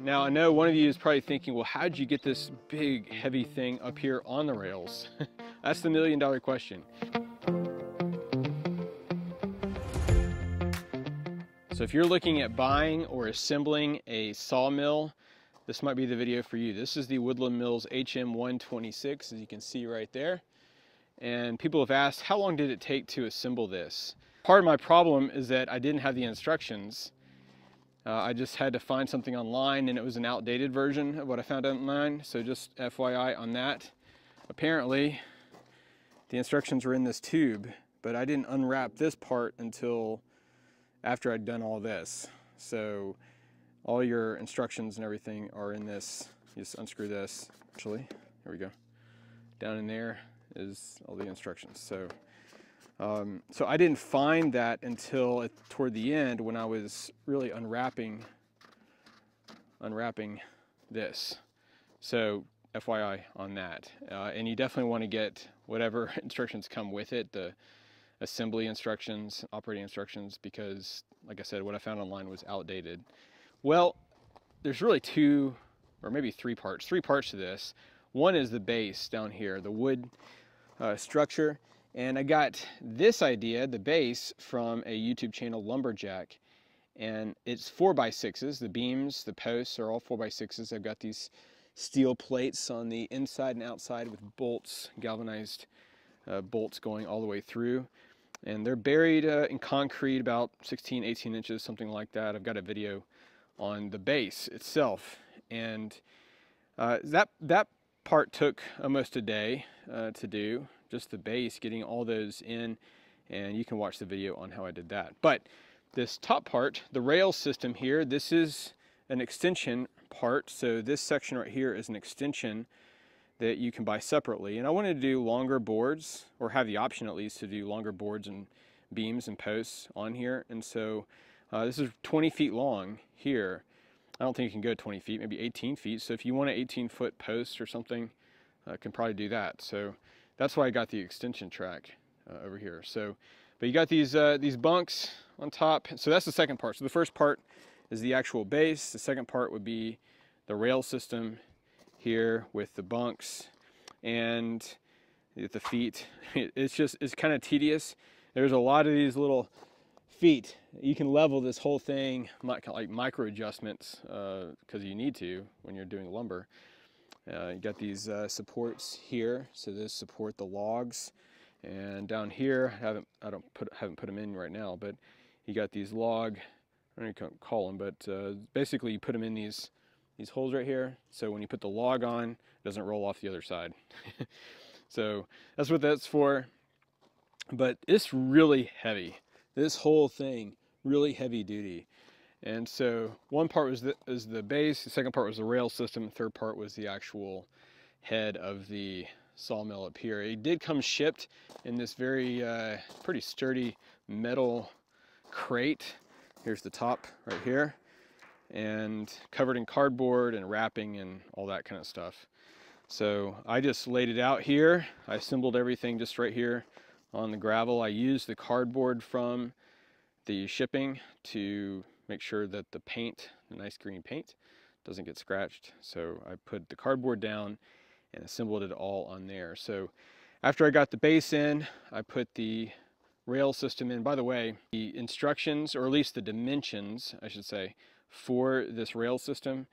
Now I know one of you is probably thinking, well, how'd you get this big heavy thing up here on the rails? That's the million-dollar question. So if you're looking at buying or assembling a sawmill, this might be the video for you. This is the Woodland Mills HM126, as you can see right there. And people have asked, how long did it take to assemble this? Part of my problem is that I didn't have the instructions. I just had to find something online, and it was an outdated version of what I found online. So just FYI on that. Apparently, the instructions were in this tube, but I didn't unwrap this part until after I'd done all this. So all your instructions and everything are in this. You just unscrew this, actually. There we go. Down in there is all the instructions. So so I didn't find that until toward the end when I was really unwrapping this. So FYI on that. And you definitely want to get whatever instructions come with it, the assembly instructions, operating instructions, because like I said, what I found online was outdated. Well, there's really two or maybe three parts to this. One is the base down here, the wood structure. And I got this idea, the base, from a YouTube channel, Lumberjack. And it's 4x6s. The beams, the posts are all 4x6s. I've got these steel plates on the inside and outside with bolts, galvanized bolts going all the way through. And they're buried in concrete about 16, 18 inches, something like that. I've got a video on the base itself. And that part took almost a day to do. Just the base, getting all those in, and you can watch the video on how I did that. But this top part, the rail system here, this is an extension part. So this section right here is an extension that you can buy separately. And I wanted to do longer boards, or have the option at least to do longer boards and beams and posts on here. And so this is 20 feet long here. I don't think you can go 20 feet, maybe 18 feet. So if you want an 18-foot post or something, I can probably do that. So that's why I got the extension track over here. So, but you got these bunks on top. So that's the second part. So the first part is the actual base. The second part would be the rail system here with the bunks and the feet. It's kind of tedious. There's a lot of these little feet. You can level this whole thing, like micro adjustments, because you need to when you're doing lumber. You got these supports here, so this support the logs, and down here I haven't put them in right now, but you got these log, I don't know what you call them, but basically you put them in these holes right here, so when you put the log on, it doesn't roll off the other side. So that's what that's for. But it's really heavy. This whole thing, really heavy duty. And so one part was the base, the second part was the rail system, the third part was the actual head of the sawmill up here. It did come shipped in this very pretty sturdy metal crate. Here's the top right here, and covered in cardboard and wrapping and all that kind of stuff. So I just laid it out here. I assembled everything just right here on the gravel. I used the cardboard from the shipping to make sure that the paint, the nice green paint, doesn't get scratched. So I put the cardboard down and assembled it all on there. So after I got the base in, I put the rail system in. By the way, the instructions, or at least the dimensions, I should say, for this rail system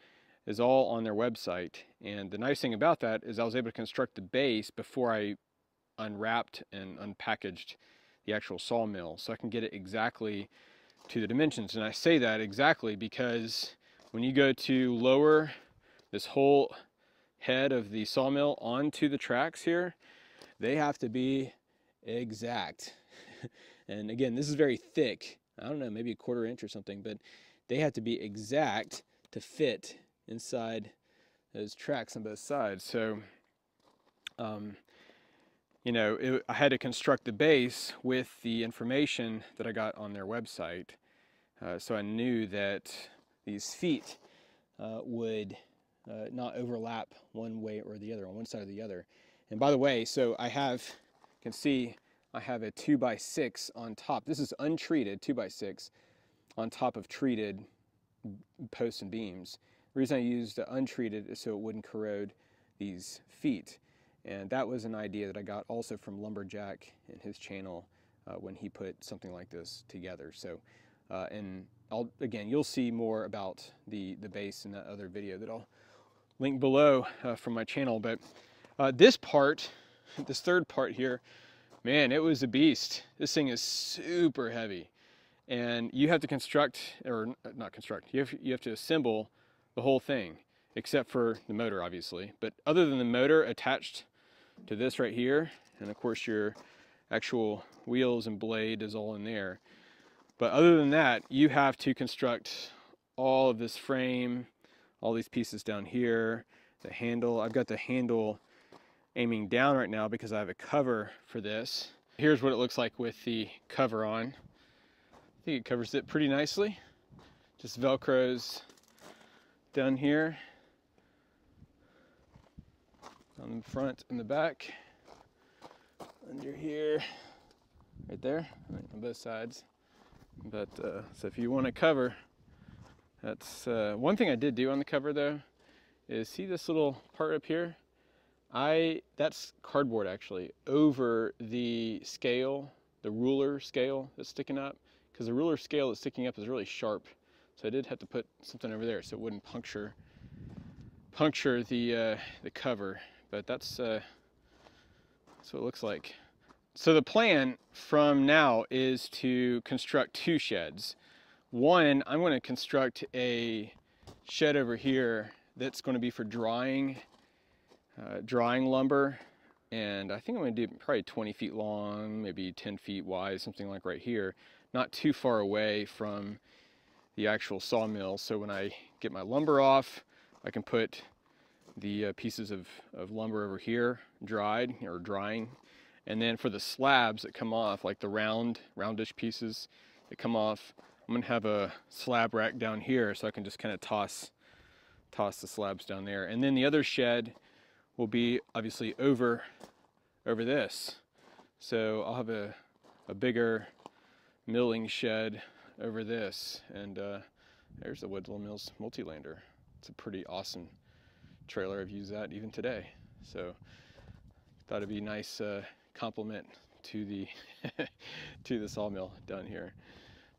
is all on their website. And the nice thing about that is I was able to construct the base before I unwrapped and unpackaged the actual sawmill. So I can get it exactly to the dimensions. And I say that exactly because when you go to lower this whole head of the sawmill onto the tracks here, they have to be exact. And again, this is very thick. I don't know, maybe a 1/4 inch or something, but they have to be exact to fit inside those tracks on both sides. So, you know, I had to construct the base with the information that I got on their website. So I knew that these feet would not overlap one way or the other, on one side or the other. And by the way, so I have, you can see, I have a 2x6 on top. This is untreated 2x6 on top of treated posts and beams. reason I used untreated is so it wouldn't corrode these feet. And that was an idea that I got also from Lumberjack in his channel when he put something like this together. So, and again, you'll see more about the base in that other video that I'll link below from my channel. But this part, this third part here, man, it was a beast. This thing is super heavy. And you have to construct, or not construct, you have to assemble the whole thing, except for the motor, obviously. But other than the motor attached to this right here, and of course your actual wheels and blade is all in there. But other than that, you have to construct all of this frame, all these pieces down here, the handle. I've got the handle aiming down right now because I have a cover for this. Here's what it looks like with the cover on. I think it covers it pretty nicely. Just Velcros down here on the front and the back, under here, right there, on both sides. But so if you want to cover, that's one thing I did do on the cover though, is see this little part up here? That's cardboard actually, over the scale, the ruler scale that's sticking up, because the ruler scale that's sticking up is really sharp. So I did have to put something over there so it wouldn't puncture the cover. But that's what it looks like. So the plan from now is to construct two sheds. One, I'm going to construct a shed over here that's going to be for drying lumber, and I think I'm going to do probably 20 feet long, maybe 10 feet wide, something like right here, not too far away from the actual sawmill. So when I get my lumber off, I can put the pieces of lumber over here dried or drying. And then for the slabs that come off, like the roundish pieces that come off, I'm gonna have a slab rack down here so I can just kind of toss the slabs down there. And then the other shed will be obviously over this. So I'll have a bigger milling shed over this. And there's the Woodland Mills Multilander. It's a pretty awesome trailer. I've used that even today. So thought it'd be a nice compliment to the to the sawmill down here.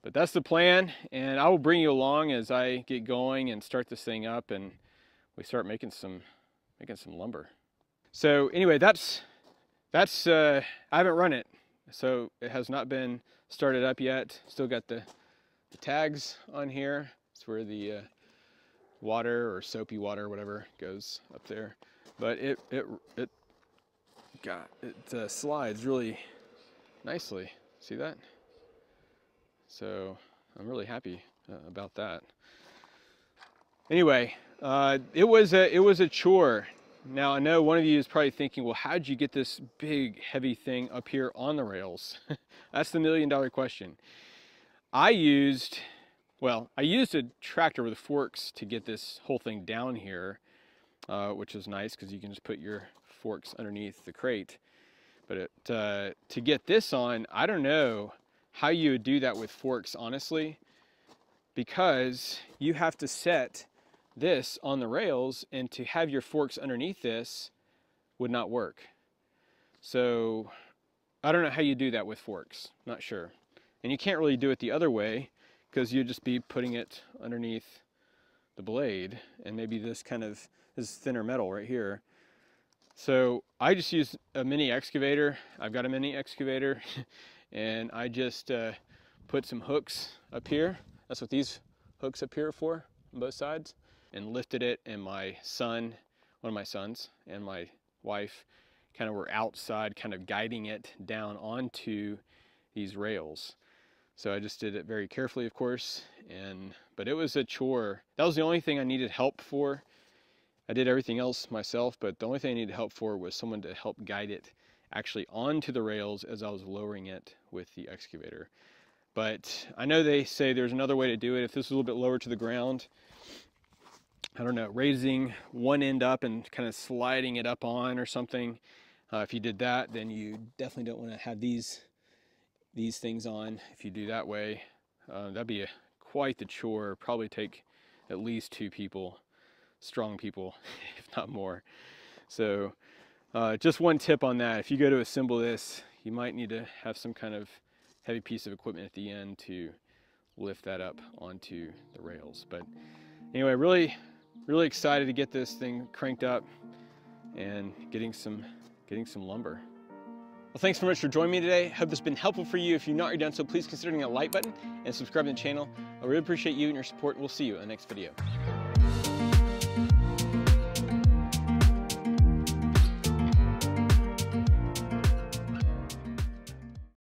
But that's the plan, and I will bring you along as I get going and start this thing up and we start making some lumber. So anyway, that's I haven't run it, so it has not been started up yet. Still got the tags on here. It's where the water or soapy water or whatever goes up there. But it slides really nicely. See that? So I'm really happy about that. Anyway, it was a chore. Now I know one of you is probably thinking, well, how'd you get this big heavy thing up here on the rails? That's the million-dollar question. I used a tractor with forks to get this whole thing down here, which is nice because you can just put your forks underneath the crate. But to get this on, I don't know how you would do that with forks, honestly, because you have to set this on the rails, and to have your forks underneath this would not work. So I don't know how you do that with forks, not sure. And you can't really do it the other way because you'd just be putting it underneath the blade, and maybe this thinner metal right here. So I just use a mini excavator. I've got a mini excavator and I just put some hooks up here. That's what these hooks up here are for, on both sides, and lifted it, and my son, one of my sons, and my wife kind of were outside kind of guiding it down onto these rails. So I just did it very carefully, of course, but it was a chore. That was the only thing I needed help for. I did everything else myself, but the only thing I needed help for was someone to help guide it actually onto the rails as I was lowering it with the excavator. But I know they say there's another way to do it. If this was a little bit lower to the ground, I don't know, raising one end up and kind of sliding it up on or something. If you did that, then you definitely don't want to have these things on. If you do that way, that'd be quite the chore. Probably take at least 2 people strong people, if not more. So just one tip on that: if you go to assemble this, you might need to have some kind of heavy piece of equipment at the end to lift that up onto the rails. But anyway, really excited to get this thing cranked up and getting some lumber. Well, thanks very much for joining me today. Hope this has been helpful for you. If you've not already done so, please consider hitting that like button and subscribing to the channel. I really appreciate you and your support. We'll see you in the next video.